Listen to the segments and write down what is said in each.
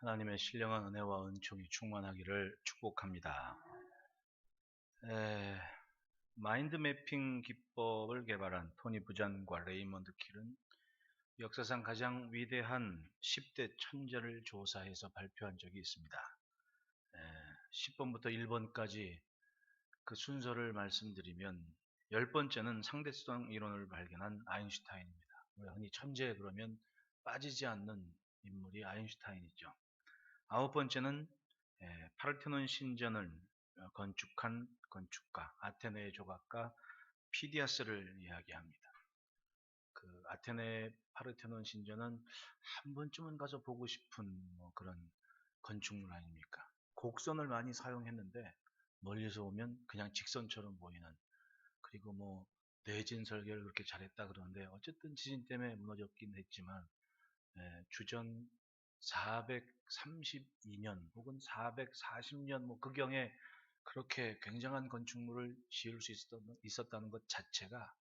하나님의 신령한 은혜와 은총이 충만하기를 축복합니다. 마인드 매핑 기법을 개발한 토니 부잔과 레이먼드 킬은 역사상 가장 위대한 10대 천재를 조사해서 발표한 적이 있습니다. 10번부터 1번까지 그 순서를 말씀드리면 10번째는 상대성 이론을 발견한 아인슈타인입니다. 흔히 천재 그러면 빠지지 않는 인물이 아인슈타인이죠. 9번째는 파르테논 신전을 건축한 건축가, 아테네 조각가 피디아스를 이야기합니다. 그 아테네 파르테논 신전은 한 번쯤은 가서 보고 싶은 그런 건축물 아닙니까? 곡선을 많이 사용했는데 멀리서 오면 그냥 직선처럼 보이는, 그리고 내진 설계를 그렇게 잘했다 그러는데 어쨌든 지진 때문에 무너졌긴 했지만 주전 432년 혹은 440년 그 경에 그렇게 굉장한 건축물을 지을 수 있었다는 것 자체가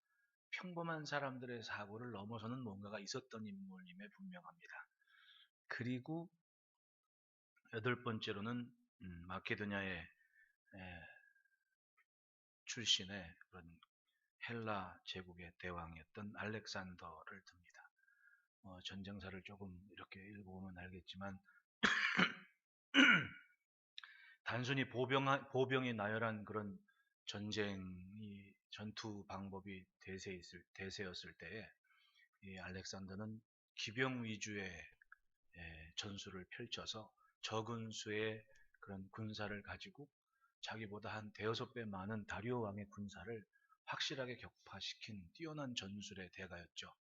평범한 사람들의 사고를 넘어서는 뭔가가 있었던 인물임에 분명합니다. 그리고 8번째로는 마케도냐의 출신의 그런 헬라 제국의 대왕이었던 알렉산더를 듭니다. 전쟁사를 조금 이렇게 읽어보면 알겠지만 단순히 보병이 나열한 그런 전투 방법이 대세였을 때에 이 알렉산더는 기병 위주의 전술을 펼쳐서 적은 수의 그런 군사를 가지고 자기보다 한 대여섯 배 많은 다리오 왕의 군사를 확실하게 격파시킨 뛰어난 전술의 대가였죠.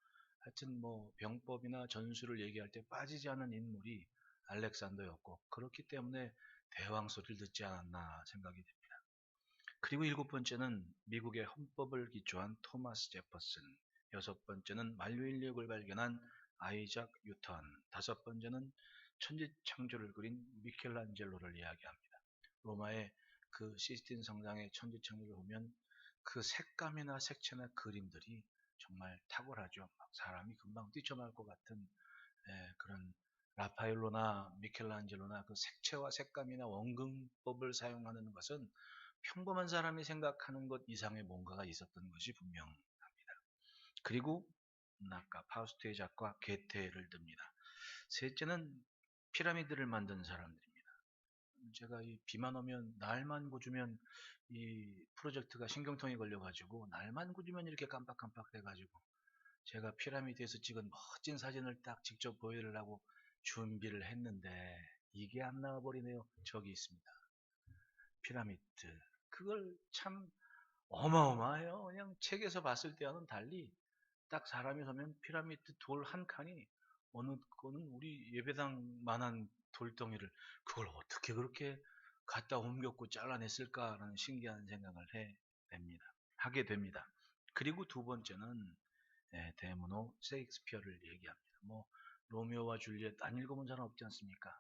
하여튼 병법이나 전술을 얘기할 때 빠지지 않은 인물이 알렉산더였고, 그렇기 때문에 대왕 소리를 듣지 않았나 생각이 됩니다. 그리고 7번째는 미국의 헌법을 기초한 토마스 제퍼슨, 6번째는 만유인력을 발견한 아이작 뉴턴, 5번째는 천지창조를 그린 미켈란젤로를 이야기합니다. 로마의 그 시스틴 성당의 천지창조를 보면 그 색감이나 색채나 그림들이 정말 탁월하죠. 사람이 금방 뛰쳐나올 것 같은 그런 라파엘로나 미켈란젤로나 그 색채와 색감이나 원근법을 사용하는 것은 평범한 사람이 생각하는 것 이상의 뭔가가 있었던 것이 분명합니다. 그리고 아까 파우스트의 작가 게테를 듭니다. 셋째는 피라미드를 만든 사람들입니다. 제가 이 비만 오면 날만 고주면 이 프로젝트가 신경통이 걸려가지고 날만 고주면 이렇게 깜빡깜빡 돼가지고 제가 피라미드에서 찍은 멋진 사진을 딱 직접 보여드리려고 준비를 했는데 이게 안 나와버리네요. 저기 있습니다. 피라미드. 그걸 참 어마어마해요. 그냥 책에서 봤을 때와는 달리 딱 사람이 서면 피라미드 돌 한 칸이 어느 거는 우리 예배당만한 돌덩이를 그걸 어떻게 그렇게 갖다 옮겼고 잘라냈을까라는 신기한 생각을 하게 됩니다. 그리고 두 번째는 데모노 셰익스피어를 얘기합니다. 로미오와 줄리엣 안 읽어본 사람 없지 않습니까?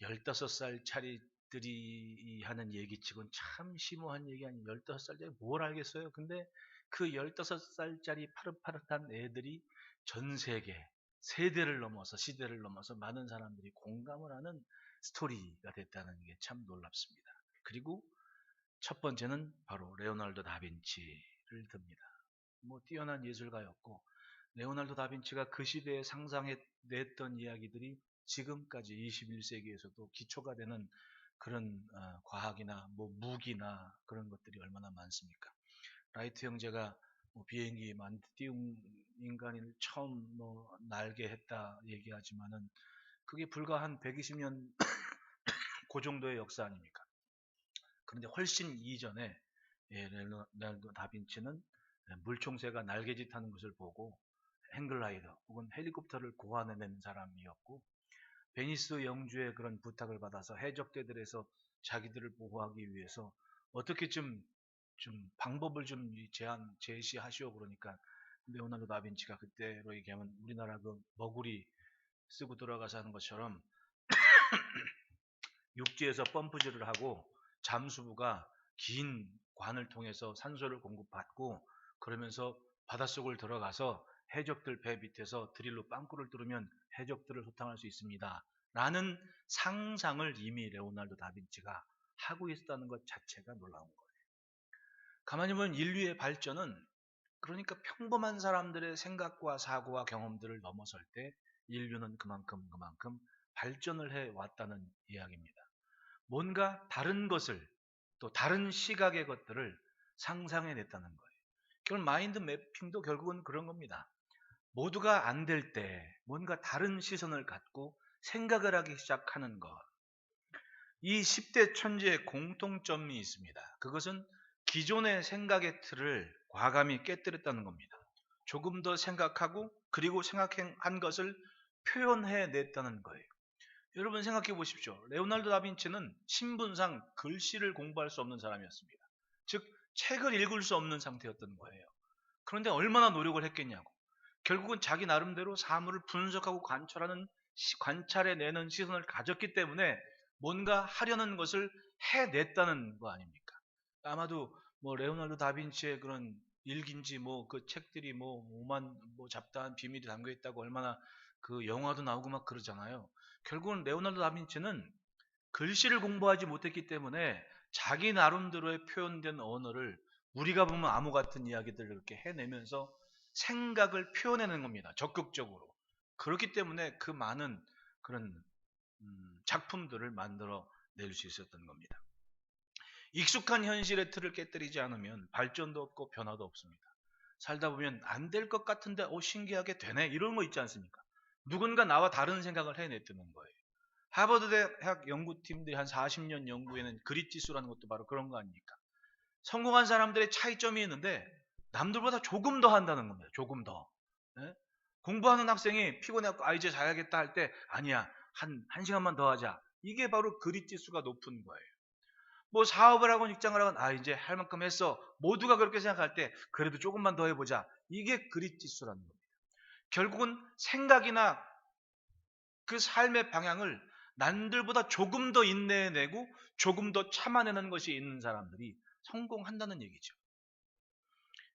15살짜리들이 하는 얘기치곤 참 심오한 얘기 아니에요. 15살짜리 뭘 알겠어요? 근데 그 15살짜리 파릇파릇한 애들이 전 세계 세대를 넘어서 시대를 넘어서 많은 사람들이 공감을 하는 스토리가 됐다는 게 참 놀랍습니다. 그리고 첫 번째는 바로 레오나르도 다빈치를 듭니다. 뛰어난 예술가였고 레오나르도 다빈치가 그 시대에 상상해냈던 이야기들이 지금까지 21세기에서도 기초가 되는 그런 과학이나 무기나 그런 것들이 얼마나 많습니까? 라이트 형제가 비행기 띄운 인간을 처음 날게 했다 얘기하지만은 그게 불과 한 120년 그 정도의 역사 아닙니까? 그런데 훨씬 이전에 레오나르도 다빈치는 물총새가 날개짓 하는 것을 보고 행글라이더 혹은 헬리콥터를 고안해낸 사람이었고, 베니스 영주의 그런 부탁을 받아서 해적대들에서 자기들을 보호하기 위해서 어떻게 좀 방법을 좀 제시하시오 그러니까 레오나르도 다빈치가 그때로 얘기하면 우리나라 그 머구리 쓰고 들어가서 하는 것처럼 육지에서 펌프질을 하고 잠수부가 긴 관을 통해서 산소를 공급받고 그러면서 바닷속을 들어가서 해적들 배 밑에서 드릴로 빵꾸를 뚫으면 해적들을 소탕할 수 있습니다. 라는 상상을 이미 레오나르도 다빈치가 하고 있었다는 것 자체가 놀라운 거예요. 가만히 보면 인류의 발전은 그러니까 평범한 사람들의 생각과 사고와 경험들을 넘어설 때 인류는 그만큼 발전을 해왔다는 이야기입니다. 뭔가 다른 것을 또 다른 시각의 것들을 상상해냈다는 거예요. 결국 마인드 매핑도 결국은 그런 겁니다. 모두가 안 될 때 뭔가 다른 시선을 갖고 생각을 하기 시작하는 것. 이 10대 천재의 공통점이 있습니다. 그것은 기존의 생각의 틀을 과감히 깨뜨렸다는 겁니다. 조금 더 생각하고 그리고 생각한 것을 표현해냈다는 거예요. 여러분 생각해 보십시오. 레오나르도 다빈치는 신분상 글씨를 공부할 수 없는 사람이었습니다. 즉 책을 읽을 수 없는 상태였던 거예요. 그런데 얼마나 노력을 했겠냐고. 결국은 자기 나름대로 사물을 분석하고 관찰해내는 시선을 가졌기 때문에 뭔가 하려는 것을 해냈다는 거 아닙니까? 아마도 뭐 레오나르도 다빈치의 그런 일기인지 뭐 그 책들이 뭐 오만 뭐 잡다한 비밀이 담겨 있다고 얼마나 그 영화도 나오고 막 그러잖아요. 결국은 레오나르도 다빈치는 글씨를 공부하지 못했기 때문에 자기 나름대로의 표현된 언어를 우리가 보면 암호 같은 이야기들을 이렇게 해내면서 생각을 표현해내는 겁니다. 적극적으로. 그렇기 때문에 그 많은 그런 작품들을 만들어 낼 수 있었던 겁니다. 익숙한 현실의 틀을 깨뜨리지 않으면 발전도 없고 변화도 없습니다. 살다 보면 안 될 것 같은데 신기하게 되네 이런 거 있지 않습니까? 누군가 나와 다른 생각을 해냈다는 거예요. 하버드 대학 연구팀들이 한 40년 연구에는 그릿 지수라는 것도 바로 그런 거 아닙니까? 성공한 사람들의 차이점이 있는데 남들보다 조금 더 한다는 겁니다. 조금 더. 네? 공부하는 학생이 피곤해갖고 이제 자야겠다 할 때 아니야 한 시간만 더 하자. 이게 바로 그릿 지수가 높은 거예요. 뭐 사업을 하건 직장을 하건 이제 할 만큼 했어. 모두가 그렇게 생각할 때 그래도 조금만 더 해보자. 이게 그릿 지수라는 겁니다. 결국은 생각이나 그 삶의 방향을 남들보다 조금 더 인내해내고 조금 더 참아내는 것이 있는 사람들이 성공한다는 얘기죠.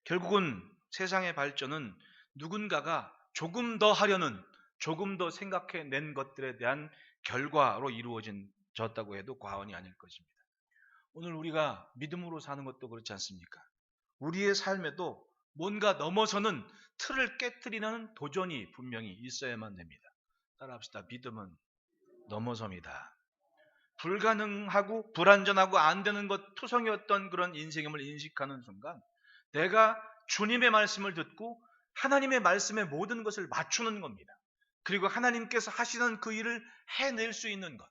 결국은 세상의 발전은 누군가가 조금 더 하려는 조금 더 생각해낸 것들에 대한 결과로 이루어졌다고 해도 과언이 아닐 것입니다. 오늘 우리가 믿음으로 사는 것도 그렇지 않습니까? 우리의 삶에도 뭔가 넘어서는 틀을 깨트리는 도전이 분명히 있어야만 됩니다. 따라합시다. 믿음은 넘어섭니다. 불가능하고 불완전하고 안 되는 것 투성이었던 그런 인생임을 인식하는 순간 내가 주님의 말씀을 듣고 하나님의 말씀에 모든 것을 맞추는 겁니다. 그리고 하나님께서 하시는 그 일을 해낼 수 있는 것.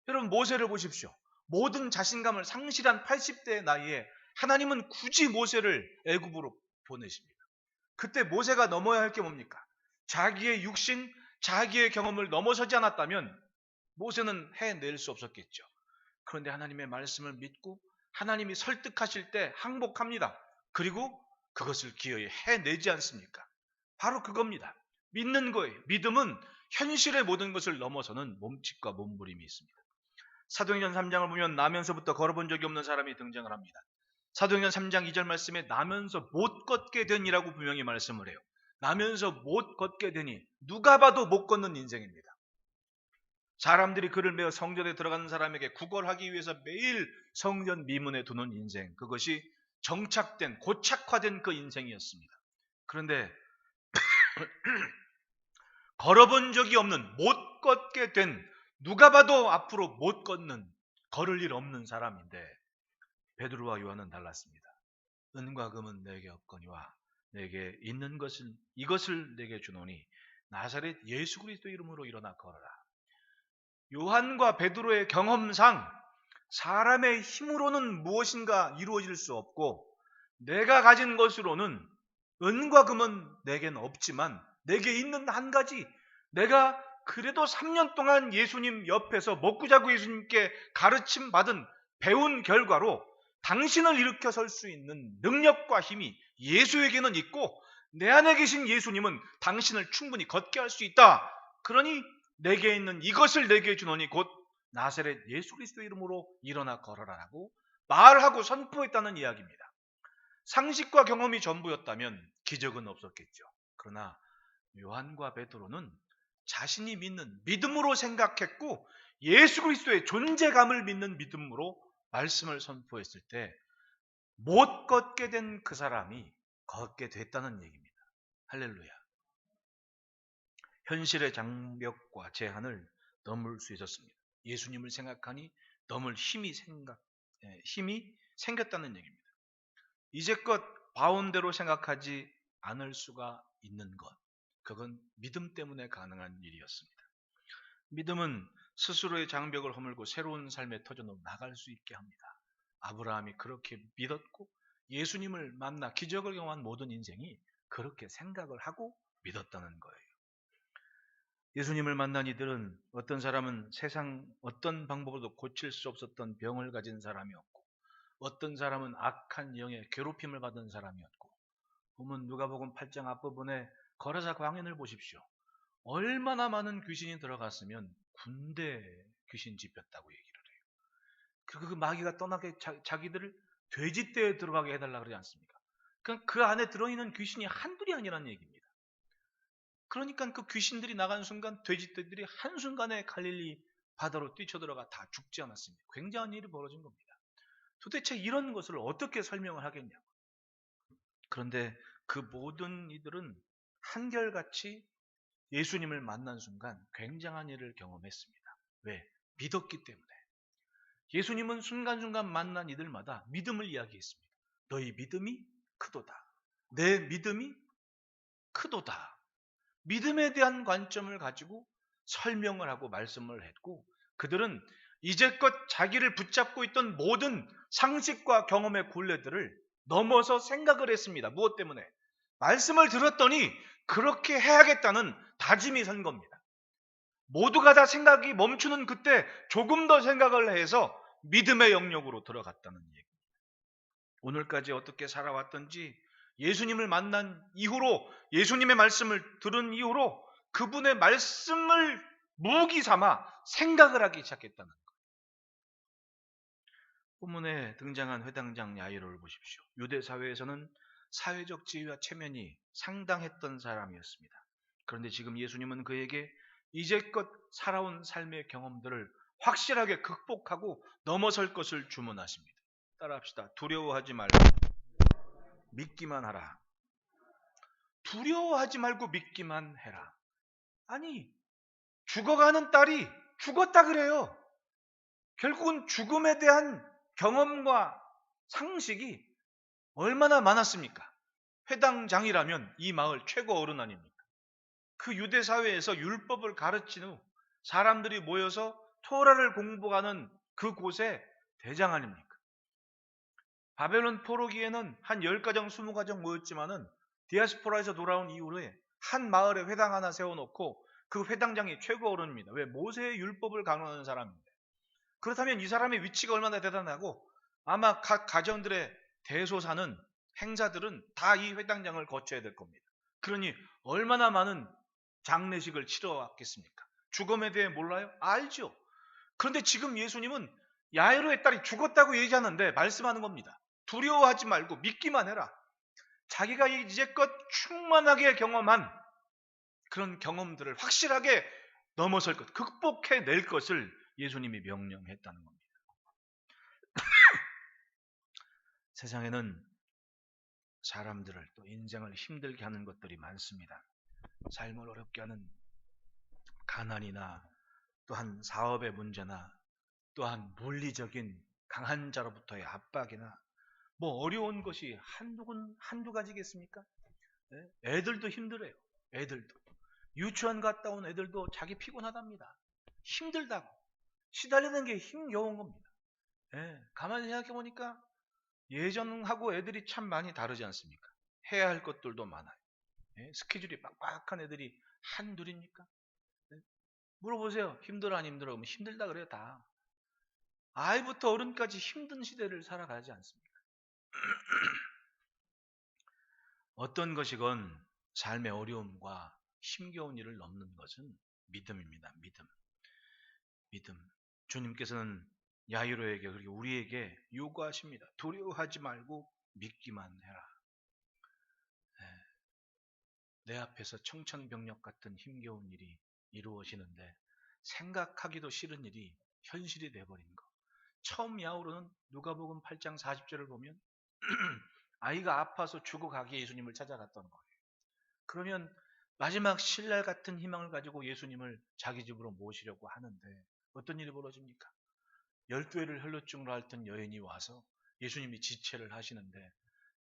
여러분 모세를 보십시오. 모든 자신감을 상실한 80대의 나이에 하나님은 굳이 모세를 애굽으로 보내십니다. 그때 모세가 넘어야 할 게 뭡니까? 자기의 육신, 자기의 경험을 넘어서지 않았다면 모세는 해낼 수 없었겠죠. 그런데 하나님의 말씀을 믿고 하나님이 설득하실 때 항복합니다. 그리고 그것을 기어이 해내지 않습니까? 바로 그겁니다. 믿는 거예요. 믿음은 현실의 모든 것을 넘어서는 몸짓과 몸부림이 있습니다. 사도행전 3장을 보면 나면서부터 걸어본 적이 없는 사람이 등장을 합니다. 사도행전 3장 2절 말씀에 나면서 못 걷게 되니라고 분명히 말씀을 해요. 나면서 못 걷게 되니 누가 봐도 못 걷는 인생입니다. 사람들이 그를 메어 성전에 들어가는 사람에게 구걸하기 위해서 매일 성전 미문에 두는 인생, 그것이 정착된 고착화된 그 인생이었습니다. 그런데 걸어본 적이 없는 못 걷게 된 누가 봐도 앞으로 못 걷는 걸을 일 없는 사람인데 베드로와 요한은 달랐습니다. 은과 금은 내게 없거니와 내게 있는 것은 이것을 내게 주노니 나사렛 예수 그리스도 이름으로 일어나 걸어라. 요한과 베드로의 경험상 사람의 힘으로는 무엇인가 이루어질 수 없고 내가 가진 것으로는 은과 금은 내겐 없지만 내게 있는 한 가지, 내가 그래도 3년 동안 예수님 옆에서 먹고 자고 예수님께 가르침 받은 배운 결과로 당신을 일으켜 설 수 있는 능력과 힘이 예수에게는 있고 내 안에 계신 예수님은 당신을 충분히 걷게 할 수 있다. 그러니 내게 있는 이것을 내게 주노니 곧 나사렛 예수 그리스도 이름으로 일어나 걸어라라고 말하고 선포했다는 이야기입니다. 상식과 경험이 전부였다면 기적은 없었겠죠. 그러나 요한과 베드로는 자신이 믿는 믿음으로 생각했고 예수 그리스도의 존재감을 믿는 믿음으로 말씀을 선포했을 때 못 걷게 된 그 사람이 걷게 됐다는 얘기입니다. 할렐루야. 현실의 장벽과 제한을 넘을 수 있었습니다. 예수님을 생각하니 넘을 힘이 생겼다는 얘기입니다. 이제껏 봐온 대로 생각하지 않을 수가 있는 것, 그건 믿음 때문에 가능한 일이었습니다. 믿음은 스스로의 장벽을 허물고 새로운 삶의 터전으로 나갈 수 있게 합니다. 아브라함이 그렇게 믿었고 예수님을 만나 기적을 경험한 모든 인생이 그렇게 생각을 하고 믿었다는 거예요. 예수님을 만난 이들은 어떤 사람은 세상 어떤 방법으로도 고칠 수 없었던 병을 가진 사람이었고 어떤 사람은 악한 영의 괴롭힘을 받은 사람이었고 보면 누가복음 8장 앞부분에 거라사 광인을 보십시오. 얼마나 많은 귀신이 들어갔으면 군대 귀신 집혔다고 얘기를 해요. 그 마귀가 떠나게 자기들을 돼지떼에 들어가게 해달라 그러지 않습니까? 그 안에 들어있는 귀신이 한둘이 아니라는 얘기입니다. 그러니까 그 귀신들이 나간 순간 돼지떼들이 한순간에 갈릴리 바다로 뛰쳐들어가 다 죽지 않았습니다. 굉장한 일이 벌어진 겁니다. 도대체 이런 것을 어떻게 설명을 하겠냐고. 그런데 그 모든 이들은 한결같이 예수님을 만난 순간 굉장한 일을 경험했습니다. 왜? 믿었기 때문에. 예수님은 순간순간 만난 이들마다 믿음을 이야기했습니다. 너희 믿음이 크도다. 내 믿음이 크도다. 믿음에 대한 관점을 가지고 설명을 하고 말씀을 했고 그들은 이제껏 자기를 붙잡고 있던 모든 상식과 경험의 굴레들을 넘어서 생각을 했습니다. 무엇 때문에? 말씀을 들었더니 그렇게 해야겠다는 다짐이 선 겁니다. 모두가 다 생각이 멈추는 그때 조금 더 생각을 해서 믿음의 영역으로 들어갔다는 얘기입니다. 오늘까지 어떻게 살아왔던지 예수님을 만난 이후로 예수님의 말씀을 들은 이후로 그분의 말씀을 무기 삼아 생각을 하기 시작했다는 거예요. 본문에 등장한 회당장 야이로를 보십시오. 유대 사회에서는 사회적 지위와 체면이 상당했던 사람이었습니다. 그런데 지금 예수님은 그에게 이제껏 살아온 삶의 경험들을 확실하게 극복하고 넘어설 것을 주문하십니다. 따라합시다. 두려워하지 말고 믿기만 하라. 두려워하지 말고 믿기만 해라. 아니, 죽어가는 딸이 죽었다 그래요. 결국은 죽음에 대한 경험과 상식이 얼마나 많았습니까? 회당장이라면 이 마을 최고 어른 아닙니까? 그 유대 사회에서 율법을 가르친 후 사람들이 모여서 토라를 공부하는 그곳의 대장 아닙니까? 바벨론 포로기에는 한 10가정, 20가정 모였지만은 디아스포라에서 돌아온 이후에 한 마을에 회당 하나 세워놓고 그 회당장이 최고 어른입니다. 왜? 모세의 율법을 강론하는 사람인데. 그렇다면 이 사람의 위치가 얼마나 대단하고 아마 각 가정들의 대소사는 행사들은 다 이 회당장을 거쳐야 될 겁니다. 그러니 얼마나 많은 장례식을 치러왔겠습니까? 죽음에 대해 몰라요? 알죠. 그런데 지금 예수님은 야이로의 딸이 죽었다고 얘기하는데 말씀하는 겁니다. 두려워하지 말고 믿기만 해라. 자기가 이제껏 충만하게 경험한 그런 경험들을 확실하게 넘어설 것, 극복해낼 것을 예수님이 명령했다는 겁니다. 세상에는 사람들을 또 인생을 힘들게 하는 것들이 많습니다. 삶을 어렵게 하는 가난이나 또한 사업의 문제나 또한 물리적인 강한 자로부터의 압박이나 뭐 어려운 것이 한두 가지겠습니까? 네? 애들도 힘들어요. 애들도. 유치원 갔다 온 애들도 자기 피곤하답니다. 힘들다고. 시달리는 게 힘겨운 겁니다. 네? 가만히 생각해 보니까 예전하고 애들이 참 많이 다르지 않습니까? 해야 할 것들도 많아요. 네? 스케줄이 빡빡한 애들이 한둘입니까? 네? 물어보세요. 힘들어 안 힘들어? 그러면 힘들다 그래요. 다. 아이부터 어른까지 힘든 시대를 살아가지 않습니까? 어떤 것이건 삶의 어려움과 힘겨운 일을 넘는 것은 믿음입니다. 믿음. 주님께서는 야이로에게 그리고 우리에게 요구하십니다. 두려워하지 말고 믿기만 해라. 내 앞에서 청천벽력 같은 힘겨운 일이 이루어지는데 생각하기도 싫은 일이 현실이 돼버린 거. 처음 야후로는 누가복음 8장 40절을 보면 아이가 아파서 죽어가기에 예수님을 찾아갔던 거예요. 그러면 마지막 신랄 같은 희망을 가지고 예수님을 자기 집으로 모시려고 하는데 어떤 일이 벌어집니까? 12회를 혈루증으로 앓던 여인이 와서 예수님이 지체를 하시는데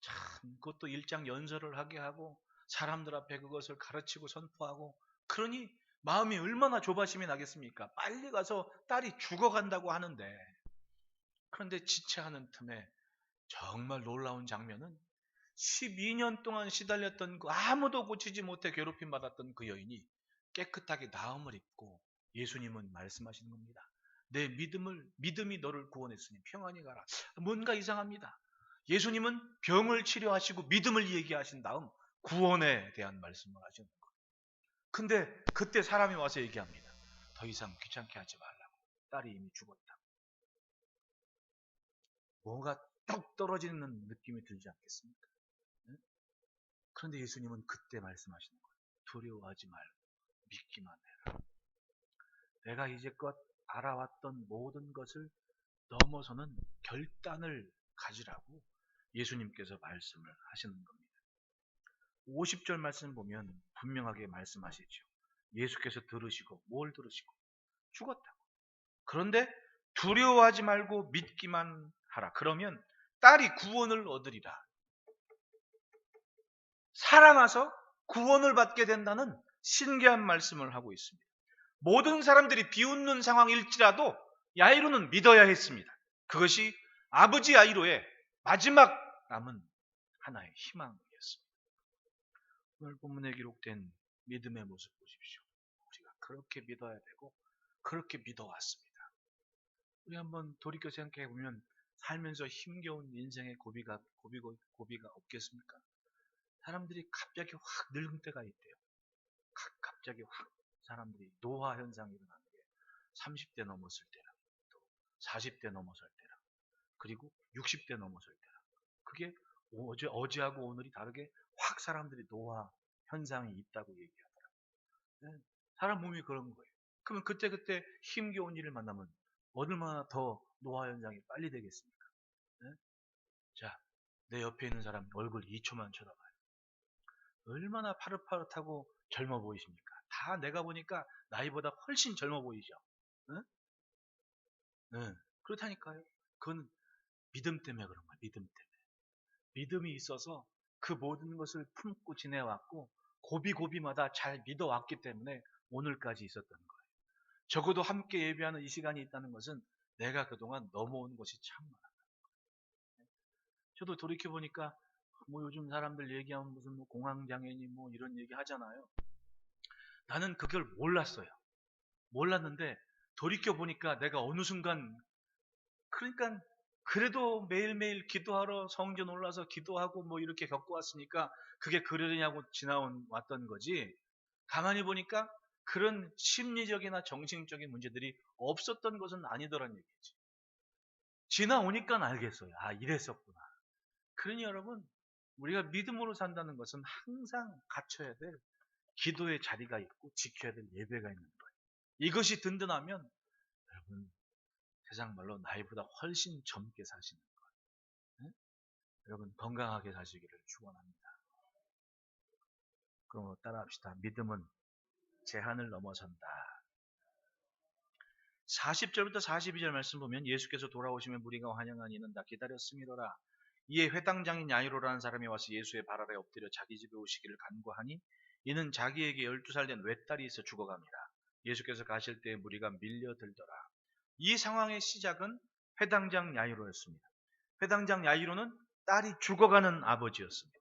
참 그것도 일장 연설을 하게 하고 사람들 앞에 그것을 가르치고 선포하고 그러니 마음이 얼마나 조바심이 나겠습니까? 빨리 가서 딸이 죽어간다고 하는데 그런데 지체하는 틈에 정말 놀라운 장면은 12년 동안 시달렸던 그 아무도 고치지 못해 괴롭힘 받았던 그 여인이 깨끗하게 나음을 입고 예수님은 말씀하시는 겁니다. 내 믿음이 너를 구원했으니 평안히 가라. 뭔가 이상합니다. 예수님은 병을 치료하시고 믿음을 얘기하신 다음 구원에 대한 말씀을 하시는 거예요. 근데 그때 사람이 와서 얘기합니다. 더 이상 귀찮게 하지 말라고. 딸이 이미 죽었다. 뭐가 뚝 떨어지는 느낌이 들지 않겠습니까? 네? 그런데 예수님은 그때 말씀하시는 거예요. 두려워하지 말고 믿기만 해라. 내가 이제껏 알아왔던 모든 것을 넘어서는 결단을 가지라고 예수님께서 말씀을 하시는 겁니다. 50절 말씀 보면 분명하게 말씀하시죠. 예수께서 들으시고 뭘 들으시고 죽었다고. 그런데 두려워하지 말고 믿기만 하라. 그러면 딸이 구원을 얻으리라. 살아나서 구원을 받게 된다는 신기한 말씀을 하고 있습니다. 모든 사람들이 비웃는 상황일지라도 야이로는 믿어야 했습니다. 그것이 아버지 야이로의 마지막 남은 하나의 희망이었습니다. 오늘 본문에 기록된 믿음의 모습 보십시오. 우리가 그렇게 믿어야 되고 그렇게 믿어왔습니다. 우리 한번 돌이켜 생각해 보면 살면서 힘겨운 인생의 고비가 없겠습니까? 사람들이 갑자기 확 늙은 때가 있대요. 갑자기 확 사람들이 노화 현상이 일어나는 게 30대 넘었을 때랑 또 40대 넘었을 때랑 그리고 60대 넘었을 때랑 그게 어제하고 오늘이 다르게 확 사람들이 노화 현상이 있다고 얘기하더라고요. 네, 사람 몸이 그런 거예요. 그러면 그때 힘겨운 일을 만나면 얼마나 더 노화 현상이 빨리 되겠습니까? 네? 자, 내 옆에 있는 사람 얼굴 2초만 쳐다봐요. 얼마나 파릇파릇하고 젊어 보이십니까? 다 내가 보니까 나이보다 훨씬 젊어 보이죠? 응? 응. 그렇다니까요. 그건 믿음 때문에 그런 거예요. 믿음 때문에. 믿음이 있어서 그 모든 것을 품고 지내왔고 고비고비마다 잘 믿어왔기 때문에 오늘까지 있었던 거예요. 적어도 함께 예배하는 이 시간이 있다는 것은 내가 그동안 넘어온 것이 참 많아요. 저도 돌이켜보니까 뭐 요즘 사람들 얘기하면 무슨 뭐 공황장애니 뭐 이런 얘기 하잖아요. 나는 그걸 몰랐어요. 몰랐는데 돌이켜보니까 내가 어느 순간 그러니까 그래도 매일매일 기도하러 성전 올라서 기도하고 뭐 이렇게 겪어왔으니까 그게 그러냐고 지나왔던 거지. 가만히 보니까 그런 심리적이나 정신적인 문제들이 없었던 것은 아니더란 얘기지. 지나오니까 알겠어요. 아, 이랬었구나. 그러니 여러분, 우리가 믿음으로 산다는 것은 항상 갖춰야 될 기도의 자리가 있고 지켜야 될 예배가 있는 거예요. 이것이 든든하면 여러분 세상 말로 나이보다 훨씬 젊게 사시는 거예요. 네? 여러분 건강하게 사시기를 축원합니다. 그럼 따라합시다. 믿음은 제한을 넘어선다. 40절부터 42절 말씀 보면 예수께서 돌아오시면 무리가 환영한 이는 다 기다렸음이로라. 이에 회당장인 야이로라는 사람이 와서 예수의 발 아래 엎드려 자기 집에 오시기를 간구하니 이는 자기에게 12살 된 외딸이 있어 죽어갑니다. 예수께서 가실 때에 무리가 밀려들더라. 이 상황의 시작은 회당장 야이로였습니다. 회당장 야이로는 딸이 죽어가는 아버지였습니다.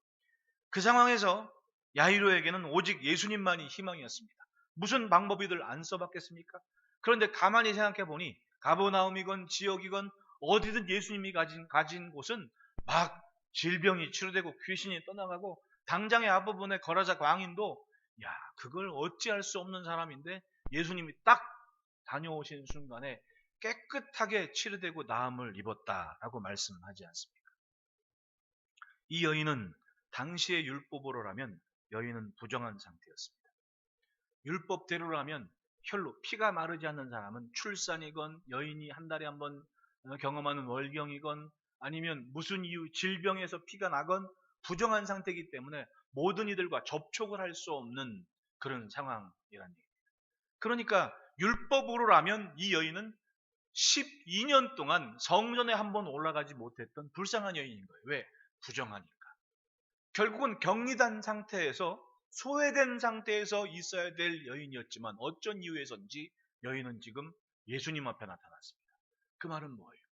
그 상황에서 야이로에게는 오직 예수님만이 희망이었습니다. 무슨 방법이들 안 써봤겠습니까? 그런데 가만히 생각해 보니 가버나움이건 지역이건 어디든 예수님이 가진 곳은 막 질병이 치료되고 귀신이 떠나가고 당장의 앞부분에 거라자 광인도 야 그걸 어찌할 수 없는 사람인데 예수님이 딱 다녀오신 순간에 깨끗하게 치료되고 나음을 입었다라고 말씀하지 않습니까? 이 여인은 당시의 율법으로라면 여인은 부정한 상태였습니다. 율법대로라면 혈로 피가 마르지 않는 사람은 출산이건 여인이 한 달에 한 번 경험하는 월경이건 아니면 무슨 이유 질병에서 피가 나건 부정한 상태이기 때문에 모든 이들과 접촉을 할 수 없는 그런 상황이라는 얘기입니다. 그러니까 율법으로라면 이 여인은 12년 동안 성전에 한번 올라가지 못했던 불쌍한 여인인 거예요. 왜? 부정하니까. 결국은 격리된 상태에서 소외된 상태에서 있어야 될 여인이었지만 어쩐 이유에서인지 여인은 지금 예수님 앞에 나타났습니다. 그 말은 뭐예요?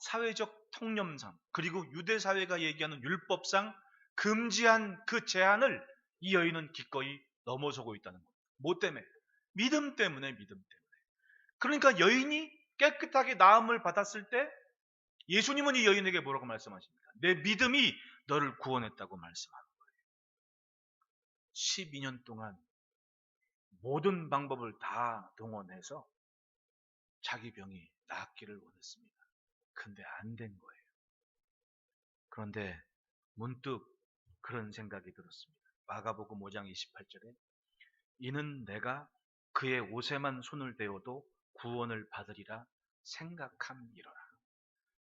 사회적 통념상 그리고 유대 사회가 얘기하는 율법상 금지한 그 제한을 이 여인은 기꺼이 넘어서고 있다는 겁니다. 뭐 때문에? 믿음 때문에, 믿음 때문에. 그러니까 여인이 깨끗하게 나음을 받았을 때 예수님은 이 여인에게 뭐라고 말씀하십니까? 내 믿음이 너를 구원했다고 말씀하는 거예요. 12년 동안 모든 방법을 다 동원해서 자기 병이 낫기를 원했습니다. 근데 안 된 거예요. 그런데 문득 그런 생각이 들었습니다. 마가복음 5장 28절에 이는 내가 그의 옷에만 손을 대어도 구원을 받으리라 생각함이로라.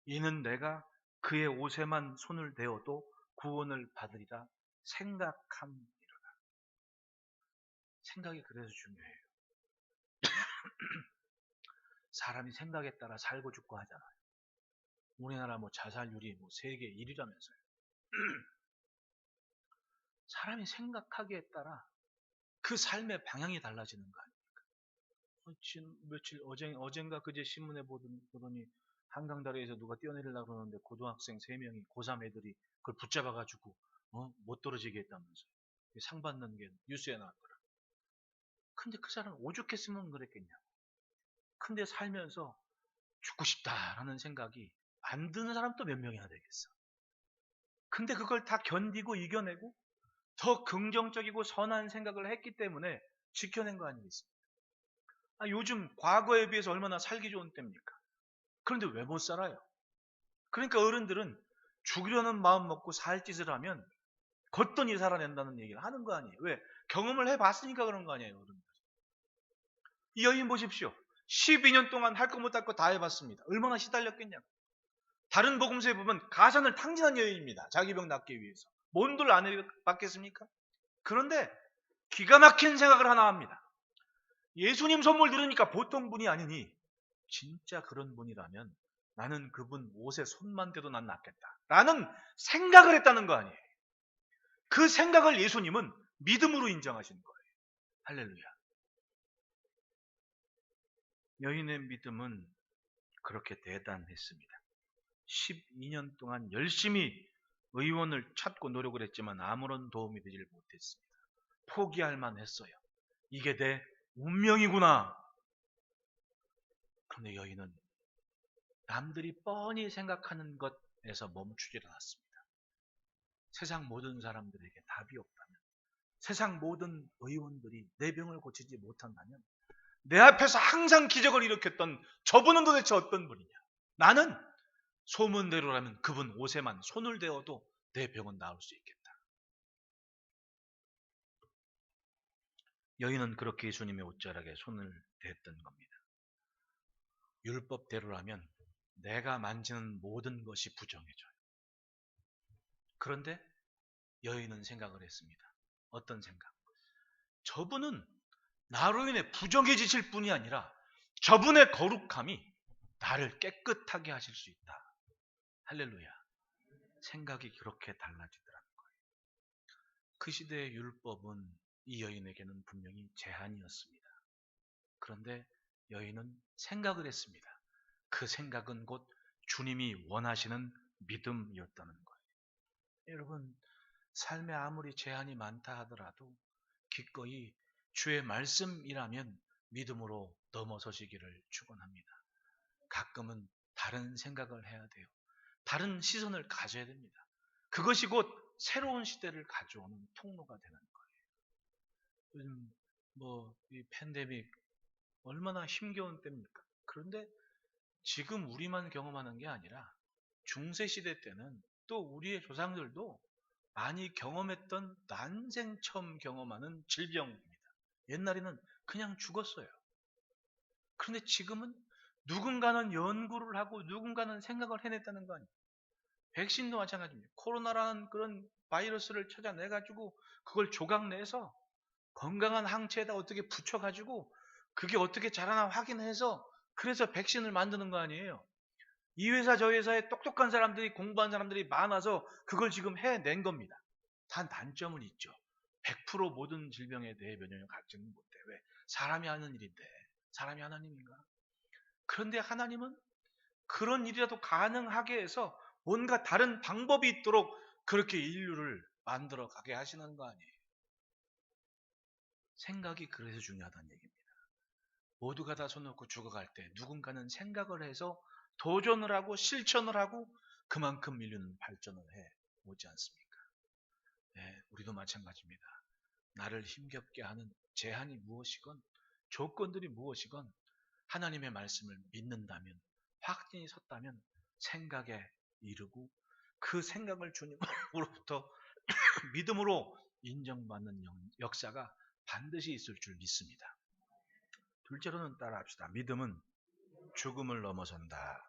이는 내가 그의 옷에만 손을 대어도 구원을 받으리라 생각함이로라. 생각이 그래서 중요해요. 사람이 생각에 따라 살고 죽고 하잖아요. 우리나라 자살률이 세계 1위라면서요. 사람이 생각하기에 따라 그 삶의 방향이 달라지는 거 아닙니까? 며칠 어젠가 그제 신문에 보더니 한강다리에서 누가 뛰어내리려고 그러는데 고등학생 3명이 고3 애들이 그걸 붙잡아가지고 못 떨어지게 했다면서요. 상 받는 게 뉴스에 나왔더라. 근데 그 사람은 오죽했으면 그랬겠냐고. 근데 살면서 죽고 싶다라는 생각이 안 드는 사람도 몇 명이나 되겠어. 근데 그걸 다 견디고 이겨내고 더 긍정적이고 선한 생각을 했기 때문에 지켜낸 거 아니겠습니까? 요즘 과거에 비해서 얼마나 살기 좋은 때입니까? 그런데 왜 못 살아요? 그러니까 어른들은 죽으려는 마음 먹고 살 짓을 하면 거뜬히 살아낸다는 얘기를 하는 거 아니에요. 왜? 경험을 해봤으니까 그런 거 아니에요. 어른들. 이 여인 보십시오. 12년 동안 할 거 못 할 거 다 해봤습니다. 얼마나 시달렸겠냐고. 다른 복음서에 보면 가산을 탕진한 여인입니다. 자기 병 낫기 위해서. 뭔들 안 해봤겠습니까? 그런데 기가 막힌 생각을 하나 합니다. 예수님 선물 들으니까 보통 분이 아니니 진짜 그런 분이라면 나는 그분 옷에 손만 대도 난 낫겠다 라는 생각을 했다는 거 아니에요. 그 생각을 예수님은 믿음으로 인정하시는 거예요. 할렐루야. 여인의 믿음은 그렇게 대단했습니다. 12년 동안 열심히 의원을 찾고 노력을 했지만 아무런 도움이 되질 못했습니다. 포기할 만했어요. 이게 내 운명이구나. 그런데 여인은 남들이 뻔히 생각하는 것에서 멈추질 않았습니다. 세상 모든 사람들에게 답이 없다면, 세상 모든 의원들이 내 병을 고치지 못한다면 내 앞에서 항상 기적을 일으켰던 저분은 도대체 어떤 분이냐? 나는 소문대로라면 그분 옷에만 손을 대어도 내 병은 나을 수 있겠다. 여인은 그렇게 예수님의 옷자락에 손을 댔던 겁니다. 율법대로라면 내가 만지는 모든 것이 부정해져요. 그런데 여인은 생각을 했습니다. 어떤 생각? 저분은 나로 인해 부정해지실 뿐이 아니라 저분의 거룩함이 나를 깨끗하게 하실 수 있다. 할렐루야. 생각이 그렇게 달라지더라는 거예요. 그 시대의 율법은 이 여인에게는 분명히 제한이었습니다. 그런데 여인은 생각을 했습니다. 그 생각은 곧 주님이 원하시는 믿음이었다는 거예요. 여러분, 삶에 아무리 제한이 많다 하더라도 기꺼이 주의 말씀이라면 믿음으로 넘어서시기를 축원합니다. 가끔은 다른 생각을 해야 돼요. 다른 시선을 가져야 됩니다. 그것이 곧 새로운 시대를 가져오는 통로가 되는 거예요. 요즘 이 팬데믹 얼마나 힘겨운 때입니까? 그런데 지금 우리만 경험하는 게 아니라 중세시대 때는 또 우리의 조상들도 많이 경험했던 난생 처음 경험하는 질병입니다. 옛날에는 그냥 죽었어요. 그런데 지금은 누군가는 연구를 하고 누군가는 생각을 해냈다는 거 아니에요. 백신도 마찬가지입니다. 코로나라는 그런 바이러스를 찾아내가지고 그걸 조각내서 건강한 항체에다 어떻게 붙여가지고 그게 어떻게 자라나 확인해서 그래서 백신을 만드는 거 아니에요. 이 회사 저 회사에 똑똑한 사람들이 공부한 사람들이 많아서 그걸 지금 해낸 겁니다. 단 단점은 있죠. 100% 모든 질병에 대해 면역력 갖지는 못해. 왜? 사람이 하는 일인데. 사람이 하나님인가? 그런데 하나님은 그런 일이라도 가능하게 해서 뭔가 다른 방법이 있도록 그렇게 인류를 만들어 가게 하시는 거 아니에요. 생각이 그래서 중요하다는 얘기입니다. 모두가 다 손 놓고 죽어갈 때 누군가는 생각을 해서 도전을 하고 실천을 하고 그만큼 인류는 발전을 해 오지 않습니까? 네, 우리도 마찬가지입니다. 나를 힘겹게 하는 제한이 무엇이건 조건들이 무엇이건 하나님의 말씀을 믿는다면 확신이 섰다면 생각에 이르고 그 생각을 주님으로부터 믿음으로 인정받는 역사가 반드시 있을 줄 믿습니다. 둘째로는 따라합시다. 믿음은 죽음을 넘어선다.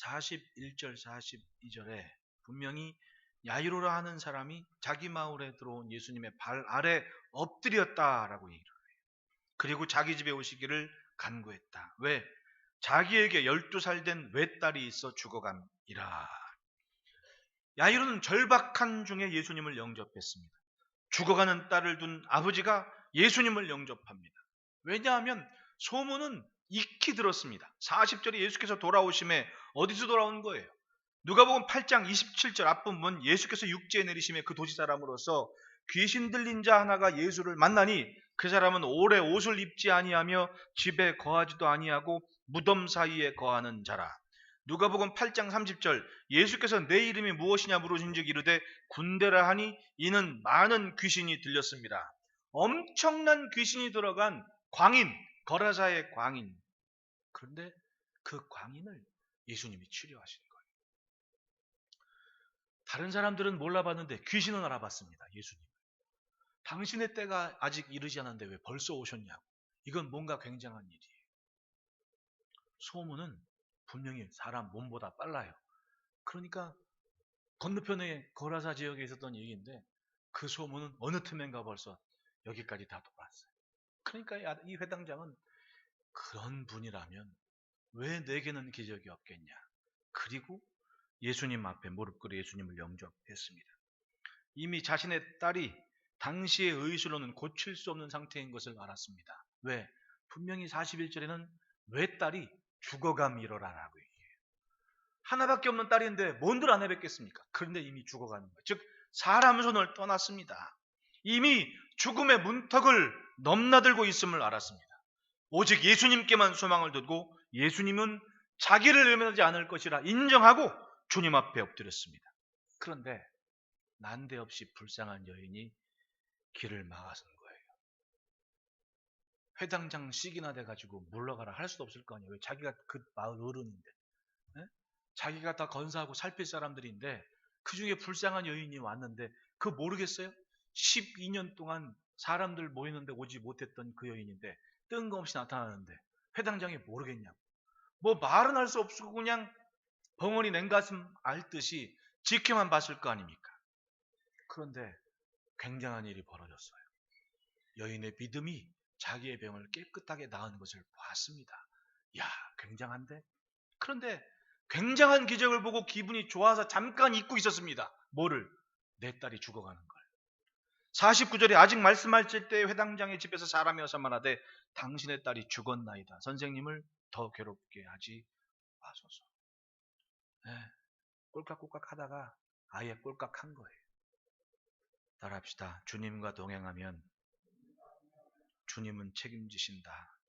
41절 42절에 분명히 야이로라 하는 사람이 자기 마을에 들어온 예수님의 발 아래 엎드렸다라고 얘기를 해요. 그리고 자기 집에 오시기를 간구했다. 왜? 자기에게 12살 된 외딸이 있어 죽어감이라. 야이로는 절박한 중에 예수님을 영접했습니다. 죽어가는 딸을 둔 아버지가 예수님을 영접합니다. 왜냐하면 소문은 익히 들었습니다. 40절에 예수께서 돌아오심에 어디서 돌아온 거예요? 누가복음 8장 27절 앞부분 예수께서 육지에 내리심에 그 도시 사람으로서 귀신 들린 자 하나가 예수를 만나니 그 사람은 오래 옷을 입지 아니하며 집에 거하지도 아니하고 무덤 사이에 거하는 자라. 누가복음 8장 30절 예수께서 내 이름이 무엇이냐 물으신즉 이르되 군대라 하니 이는 많은 귀신이 들렸습니다. 엄청난 귀신이 들어간 광인, 거라사의 광인. 그런데 그 광인을 예수님이 치료하신 거예요. 다른 사람들은 몰라봤는데 귀신은 알아봤습니다. 예수님. 당신의 때가 아직 이르지 않았는데 왜 벌써 오셨냐고. 이건 뭔가 굉장한 일이에요. 소문은 분명히 사람 몸보다 빨라요. 그러니까 건너편에 거라사 지역에 있었던 얘기인데 그 소문은 어느 틈엔가 벌써 여기까지 다 돌았어요. 그러니까 이 회당장은 그런 분이라면 왜 내게는 기적이 없겠냐. 그리고 예수님 앞에 무릎 꿇어 예수님을 영접했습니다. 이미 자신의 딸이 당시의 의술로는 고칠 수 없는 상태인 것을 알았습니다. 왜? 분명히 41절에는 외딸이 죽어감이러라라고 얘기해요. 하나밖에 없는 딸인데 뭔들 안 해뵙겠습니까? 그런데 이미 죽어가는 거예요. 즉 사람 손을 떠났습니다. 이미 죽음의 문턱을 넘나들고 있음을 알았습니다. 오직 예수님께만 소망을 두고 예수님은 자기를 외면하지 않을 것이라 인정하고 주님 앞에 엎드렸습니다. 그런데 난데없이 불쌍한 여인이 길을 막아선 거예요. 회당장 씩이나 돼가지고 물러가라 할 수도 없을 거 아니에요. 왜? 자기가 그 마을 어른인데, 네? 자기가 다 건사하고 살필 사람들인데 그 중에 불쌍한 여인이 왔는데 그거 모르겠어요? 12년 동안 사람들 모이는데 오지 못했던 그 여인인데 뜬금없이 나타나는데 회당장이 모르겠냐고. 뭐 말은 할 수 없고 그냥 벙어리 냉가슴 앓듯이 지켜만 봤을 거 아닙니까? 그런데 굉장한 일이 벌어졌어요. 여인의 믿음이 자기의 병을 깨끗하게 나은 것을 봤습니다. 야, 굉장한데? 그런데 굉장한 기적을 보고 기분이 좋아서 잠깐 잊고 있었습니다. 뭐를? 내 딸이 죽어가는 걸. 49절에 아직 말씀하실 때 회당장의 집에서 사람이 와서 말하되 당신의 딸이 죽었나이다. 선생님을 더 괴롭게 하지 마소서. 네, 꼴깍꼴깍 하다가 아예 꼴깍한 거예요. 따라합시다. 주님과 동행하면 주님은 책임지신다.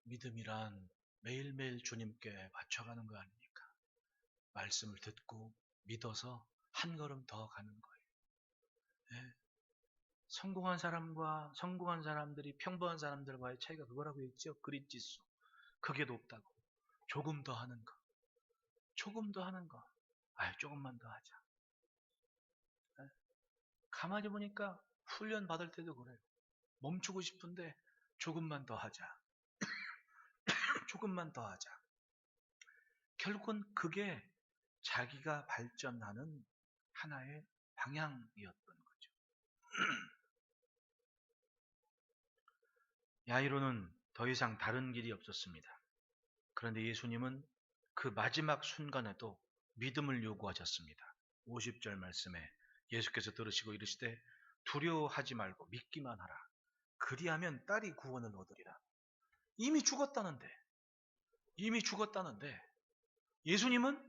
믿음이란 매일매일 주님께 바쳐가는 거 아닙니까? 말씀을 듣고 믿어서 한 걸음 더 가는 거예요. 네. 성공한 사람과 성공한 사람들이 평범한 사람들과의 차이가 그거라고 했죠. 그릿지수. 그게 높다고. 조금 더 하는 거. 조금 더 하는 거. 조금만 더 하자. 네. 가만히 보니까 훈련 받을 때도 그래요. 멈추고 싶은데 조금만 더 하자. 조금만 더 하자. 결국은 그게 자기가 발전하는 하나의 방향이었던 거죠. 야이로는 더 이상 다른 길이 없었습니다. 그런데 예수님은 그 마지막 순간에도 믿음을 요구하셨습니다. 50절 말씀에 예수께서 들으시고 이르시되 두려워하지 말고 믿기만 하라. 그리하면 딸이 구원을 얻으리라. 이미 죽었다는데 예수님은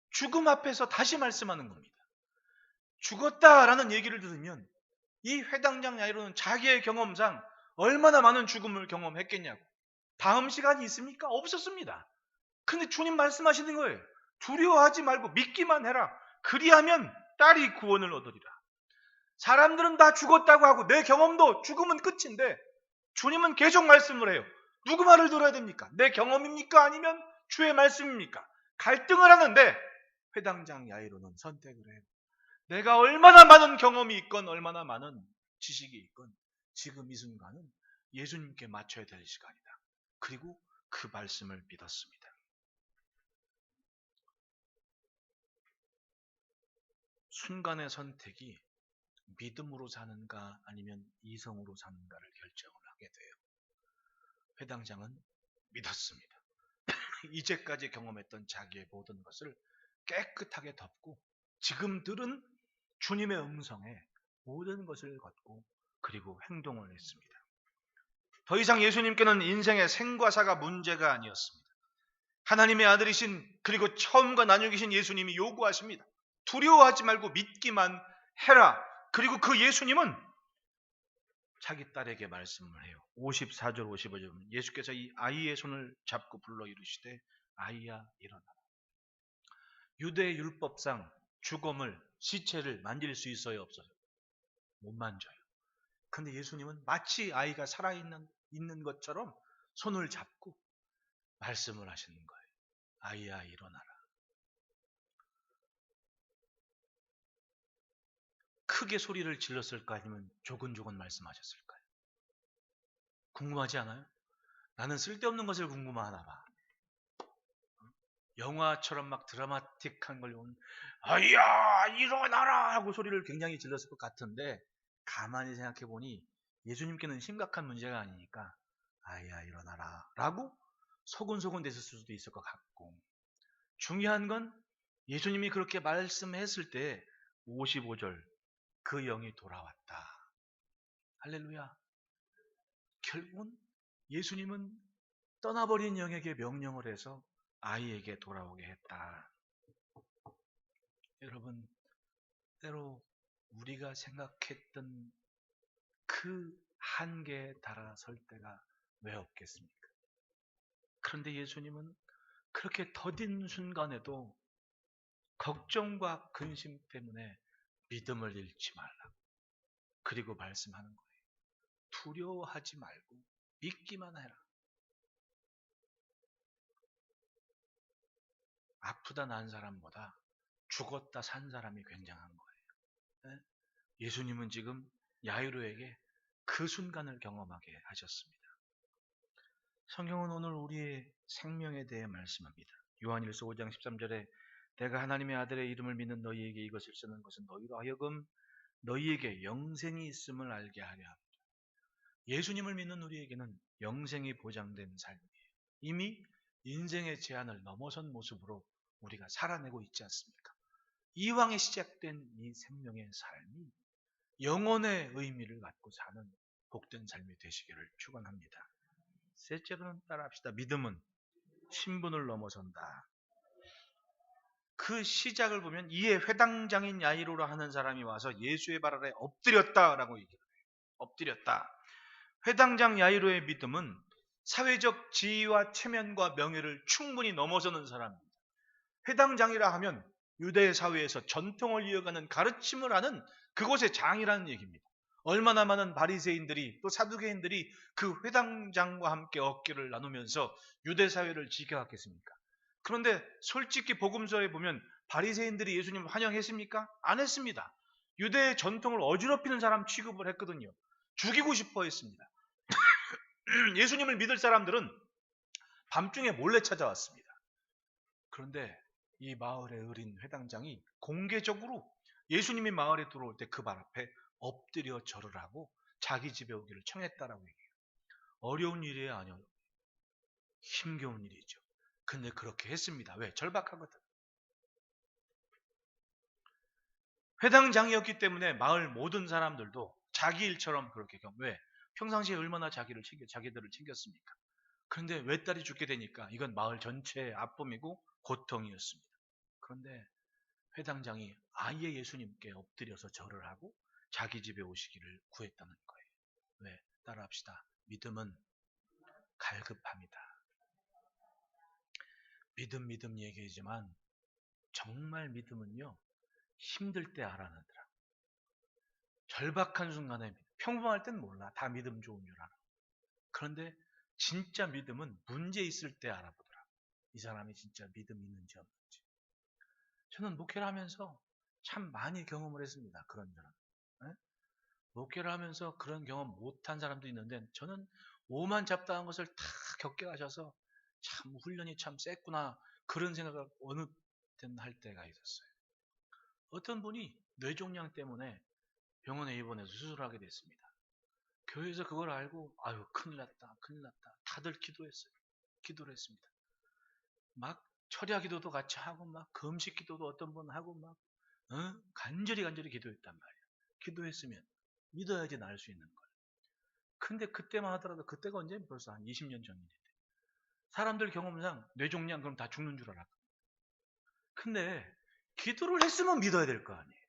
죽음 앞에서 다시 말씀하는 겁니다. 죽었다라는 얘기를 들으면 이 회당장 야이로는 자기의 경험상 얼마나 많은 죽음을 경험했겠냐고. 다음 시간이 있습니까? 없었습니다. 근데 주님 말씀하시는 거예요. 두려워하지 말고 믿기만 해라. 그리하면 딸이 구원을 얻으리라. 사람들은 다 죽었다고 하고 내 경험도 죽음은 끝인데 주님은 계속 말씀을 해요. 누구 말을 들어야 됩니까? 내 경험입니까? 아니면 주의 말씀입니까? 갈등을 하는데 회당장 야이로는 선택을 해요. 내가 얼마나 많은 경험이 있건 얼마나 많은 지식이 있건 지금 이 순간은 예수님께 맞춰야 될 시간이다. 그리고 그 말씀을 믿었습니다. 순간의 선택이 믿음으로 사는가 아니면 이성으로 사는가를 결정을 하게 돼요. 회당장은 믿었습니다. 이제까지 경험했던 자기의 모든 것을 깨끗하게 덮고 지금 들은 주님의 음성에 모든 것을 걷고 그리고 행동을 했습니다. 더 이상 예수님께는 인생의 생과 사가 문제가 아니었습니다. 하나님의 아들이신 그리고 처음과 나중이신 예수님이 요구하십니다. 두려워하지 말고 믿기만 해라. 그리고 그 예수님은 자기 딸에게 말씀을 해요. 54절 55절 예수께서 이 아이의 손을 잡고 불러 이르시되 아이야 일어나라. 유대 율법상 죽음을 시체를 만질 수 있어요 없어요? 못 만져요. 근데 예수님은 마치 아이가 살아있는 것처럼 손을 잡고 말씀을 하시는 거예요. 아이야 일어나라. 크게 소리를 질렀을까 아니면 조근조근 말씀하셨을까요? 궁금하지 않아요? 나는 쓸데없는 것을 궁금하나 봐. 영화처럼 막 드라마틱한 걸 아이야 일어나라 하고 소리를 굉장히 질렀을 것 같은데 가만히 생각해 보니 예수님께는 심각한 문제가 아니니까 아이야 일어나라 라고 소곤소곤 됐을 수도 있을 것 같고 중요한 건 예수님이 그렇게 말씀했을 때 55절 그 영이 돌아왔다. 할렐루야. 결국은 예수님은 떠나버린 영에게 명령을 해서 아이에게 돌아오게 했다. 여러분, 때로 우리가 생각했던 그 한계에 달아설 때가 왜 없겠습니까? 그런데 예수님은 그렇게 더딘 순간에도 걱정과 근심 때문에 믿음을 잃지 말라고 그리고 말씀하는 거예요. 두려워하지 말고 믿기만 해라. 아프다 난 사람보다 죽었다 산 사람이 굉장한 거예요. 예수님은 지금 야이로에게 그 순간을 경험하게 하셨습니다. 성경은 오늘 우리의 생명에 대해 말씀합니다. 요한일서 5장 13절에 내가 하나님의 아들의 이름을 믿는 너희에게 이것을 쓰는 것은 너희로 하여금 너희에게 영생이 있음을 알게 하려 합니다. 예수님을 믿는 우리에게는 영생이 보장된 삶이에요. 이미 인생의 제한을 넘어선 모습으로 우리가 살아내고 있지 않습니까? 이왕에 시작된 이 생명의 삶이 영혼의 의미를 갖고 사는 복된 삶이 되시기를 축원합니다. 셋째로는 따라합시다. 믿음은 신분을 넘어선다. 그 시작을 보면 이에 회당장인 야이로라 하는 사람이 와서 예수의 발 아래 엎드렸다라고 얘기해요. 엎드렸다. 회당장 야이로의 믿음은 사회적 지위와 체면과 명예를 충분히 넘어서는 사람입니다. 회당장이라 하면 유대 사회에서 전통을 이어가는 가르침을 하는 그곳의 장이라는 얘기입니다. 얼마나 많은 바리새인들이 또 사두개인들이 그 회당장과 함께 어깨를 나누면서 유대 사회를 지켜왔겠습니까? 그런데 솔직히 복음서에 보면 바리새인들이 예수님을 환영했습니까? 안 했습니다. 유대의 전통을 어지럽히는 사람 취급을 했거든요. 죽이고 싶어 했습니다. 예수님을 믿을 사람들은 밤중에 몰래 찾아왔습니다. 그런데 이 마을의 어린 회당장이 공개적으로 예수님이 마을에 들어올 때 그 발 앞에 엎드려 절을 하고 자기 집에 오기를 청했다라고 얘기해요. 어려운 일이에요, 아니요? 힘겨운 일이죠. 근데 그렇게 했습니다. 왜? 절박하거든. 회당장이었기 때문에 마을 모든 사람들도 자기 일처럼 그렇게 왜? 평상시에 얼마나 자기들을 챙겼습니까? 그런데 외딸이 죽게 되니까 이건 마을 전체의 아픔이고 고통이었습니다. 그런데 회당장이 아예 예수님께 엎드려서 절을 하고 자기 집에 오시기를 구했다는 거예요. 왜? 따라합시다. 믿음은 갈급합니다. 믿음 얘기지만 정말 믿음은요, 힘들 때 알아내더라. 절박한 순간에 평범할 땐 몰라. 다 믿음 좋은 줄 알아. 그런데 진짜 믿음은 문제 있을 때 알아보더라. 이 사람이 진짜 믿음 있는지 없는지. 저는 목회를 하면서 참 많이 경험을 했습니다. 그런 사람. 네? 목회를 하면서 그런 경험 못한 사람도 있는데 저는 오만 잡다한 것을 다 겪게 하셔서 참 훈련이 참 셌구나 그런 생각을 어느 때는 할 때가 있었어요. 어떤 분이 뇌종양 때문에 병원에 입원해서 수술하게 됐습니다. 교회에서 그걸 알고 아유 큰일 났다 다들 기도를 했습니다. 막 철야 기도도 같이 하고 막 금식 기도도 어떤 분 하고 막 간절히 기도했단 말이에요. 기도했으면 믿어야지 나을 수 있는 걸. 근데 그때만 하더라도 그때가 언제 벌써 한 20년 전인데 사람들 경험상 뇌종양 그럼 다 죽는 줄 알았거든요. 근데 기도를 했으면 믿어야 될 거 아니에요.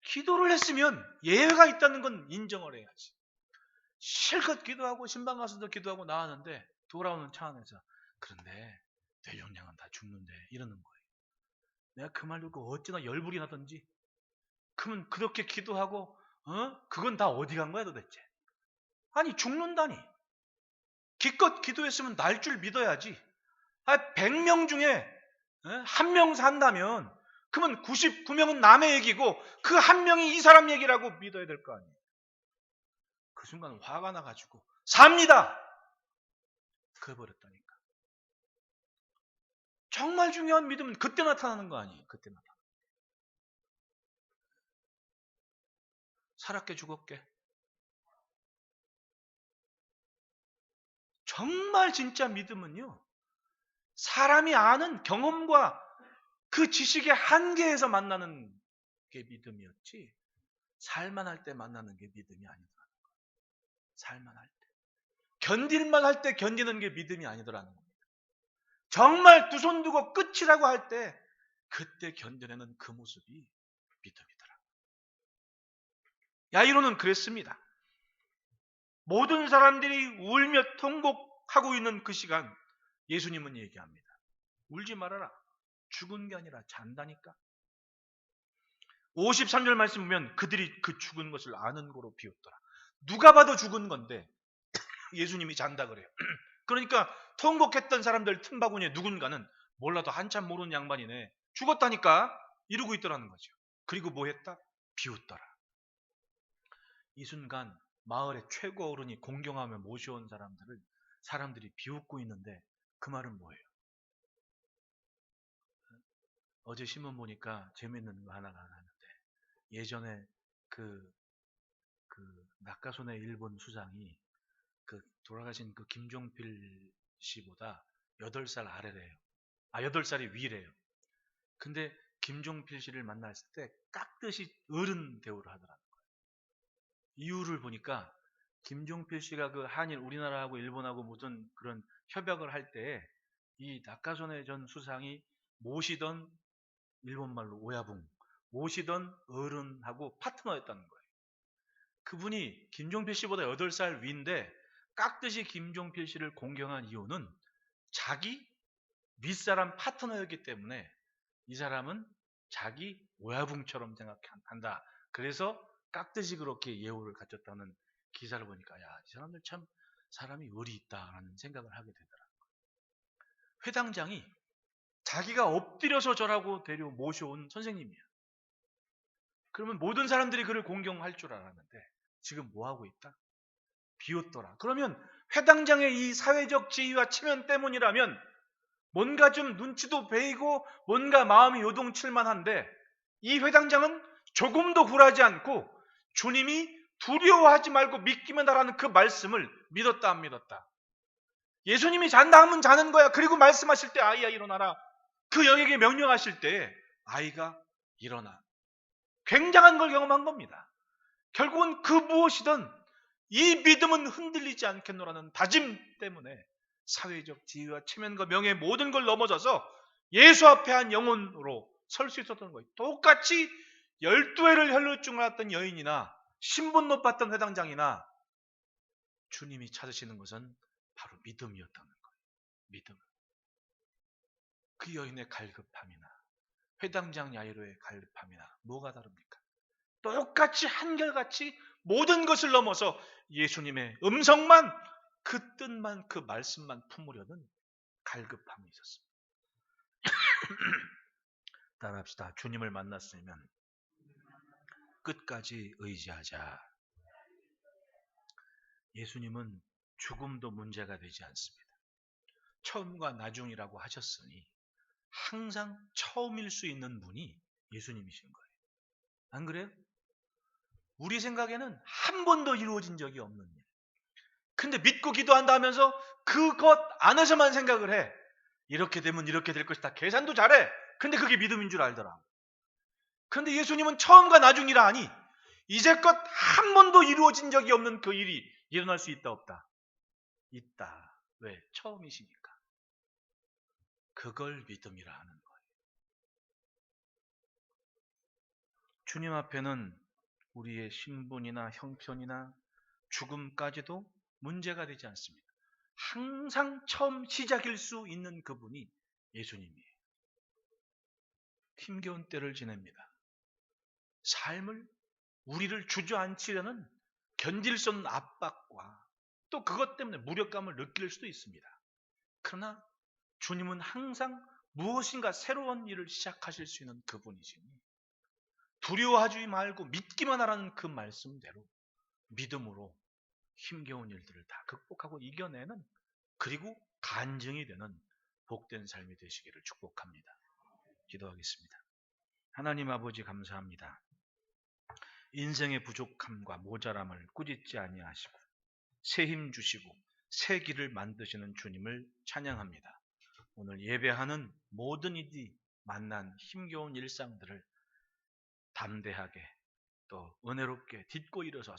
기도를 했으면 예외가 있다는 건 인정을 해야지. 실컷 기도하고 신방 가서도 기도하고 나왔는데 돌아오는 차 안에서 그런데 뇌종양은 다 죽는데 이러는 거예요. 내가 그 말 듣고 어찌나 열불이 나던지. 그러면 그렇게 기도하고 그건 다 어디 간 거야 도대체? 아니 죽는다니. 기껏 기도했으면 날 줄 믿어야지. 100명 중에 한 명 산다면 그러면 99명은 남의 얘기고 그 한 명이 이 사람 얘기라고 믿어야 될 거 아니에요. 그 순간 화가 나가지고 삽니다. 그래버렸다니까. 정말 중요한 믿음은 그때 나타나는 거 아니에요. 그때 나타나. 살았게 죽었게. 정말 진짜 믿음은요. 사람이 아는 경험과 그 지식의 한계에서 만나는 게 믿음이었지 살만할 때 만나는 게 믿음이 아니더라는 거예요. 살만할 때. 견딜만 할 때 견디는 게 믿음이 아니더라는 겁니다. 정말 두 손 두고 끝이라고 할 때 그때 견뎌내는 그 모습이 믿음이더라. 야이로는 그랬습니다. 모든 사람들이 울며 통곡하고 있는 그 시간 예수님은 얘기합니다. 울지 말아라. 죽은 게 아니라 잔다니까. 53절 말씀 보면 그들이 그 죽은 것을 아는 거로 비웃더라. 누가 봐도 죽은 건데 예수님이 잔다 그래요. 그러니까 통곡했던 사람들 틈바구니에 누군가는 몰라도 한참 모르는 양반이네. 죽었다니까 이러고 있더라는 거죠. 그리고 뭐 했다? 비웃더라. 이 순간 마을의 최고 어른이 공경하며 모셔온 사람들이 비웃고 있는데 그 말은 뭐예요? 어제 신문 보니까 재밌는 거 하나가 나는데 예전에 그 낙하손의 일본 수장이 그 돌아가신 그 김종필 씨보다 8살 아래래요. 8살이 위래요. 근데 김종필 씨를 만났을 때 깍듯이 어른 대우를 하더라고요. 이유를 보니까 김종필 씨가 그 한일 우리나라하고 일본하고 무슨 그런 협약을 할 때 이 낙하손의 전 수상이 모시던 일본말로 오야붕 모시던 어른하고 파트너였다는 거예요. 그분이 김종필 씨보다 8살 위인데 깍듯이 김종필 씨를 공경한 이유는 자기 윗사람 파트너였기 때문에 이 사람은 자기 오야붕처럼 생각한다. 그래서 깍듯이 그렇게 예우를 갖췄다는 기사를 보니까 야, 이 사람들 참 사람이 의리 있다라는 생각을 하게 되더라고요. 회당장이 자기가 엎드려서 절하고 모셔온 선생님이에요. 그러면 모든 사람들이 그를 공경할 줄 알았는데 지금 뭐 하고 있다? 비웃더라. 그러면 회당장의 이 사회적 지위와 체면 때문이라면 뭔가 좀 눈치도 베이고 뭔가 마음이 요동칠 만한데 이 회당장은 조금도 굴하지 않고 주님이 두려워하지 말고 믿기만 하라는 그 말씀을 믿었다 안 믿었다. 예수님이 잔다 하면 자는 거야. 그리고 말씀하실 때 아이야 일어나라. 그 영에게 명령하실 때 아이가 일어나. 굉장한 걸 경험한 겁니다. 결국은 그 무엇이든 이 믿음은 흔들리지 않겠노라는 다짐 때문에 사회적 지위와 체면과 명예 모든 걸 넘어져서 예수 앞에 한 영혼으로 설 수 있었던 거예요. 똑같이 12회를 혈루증을 앓았던 여인이나 신분 높았던 회당장이나 주님이 찾으시는 것은 바로 믿음이었다는 거예요. 믿음. 그 여인의 갈급함이나 회당장 야이로의 갈급함이나 뭐가 다릅니까? 똑같이 한결같이 모든 것을 넘어서 예수님의 음성만, 그 뜻만, 그 말씀만 품으려는 갈급함이 있었습니다. 따라합시다. 주님을 만났으면 끝까지 의지하자. 예수님은 죽음도 문제가 되지 않습니다. 처음과 나중이라고 하셨으니 항상 처음일 수 있는 분이 예수님이신 거예요. 안 그래요? 우리 생각에는 한 번도 이루어진 적이 없는 일. 근데 믿고 기도한다 하면서 그것 안에서만 생각을 해. 이렇게 되면 이렇게 될 것이다. 계산도 잘해. 근데 그게 믿음인 줄 알더라. 근데 예수님은 처음과 나중이라 하니 이제껏 한 번도 이루어진 적이 없는 그 일이 일어날 수 있다 없다? 있다. 왜? 처음이시니까. 그걸 믿음이라 하는 거예요. 주님 앞에는 우리의 신분이나 형편이나 죽음까지도 문제가 되지 않습니다. 항상 처음 시작일 수 있는 그분이 예수님이에요. 힘겨운 때를 지냅니다. 삶을 우리를 주저앉히려는 견딜 수 없는 압박과 또 그것 때문에 무력감을 느낄 수도 있습니다. 그러나 주님은 항상 무엇인가 새로운 일을 시작하실 수 있는 그분이시니 두려워하지 말고 믿기만 하라는 그 말씀대로 믿음으로 힘겨운 일들을 다 극복하고 이겨내는, 그리고 간증이 되는 복된 삶이 되시기를 축복합니다. 기도하겠습니다. 하나님 아버지 감사합니다. 인생의 부족함과 모자람을 꾸짖지 아니하시고 새 힘 주시고 새 길을 만드시는 주님을 찬양합니다. 오늘 예배하는 모든 이들이 만난 힘겨운 일상들을 담대하게 또 은혜롭게 딛고 일어서서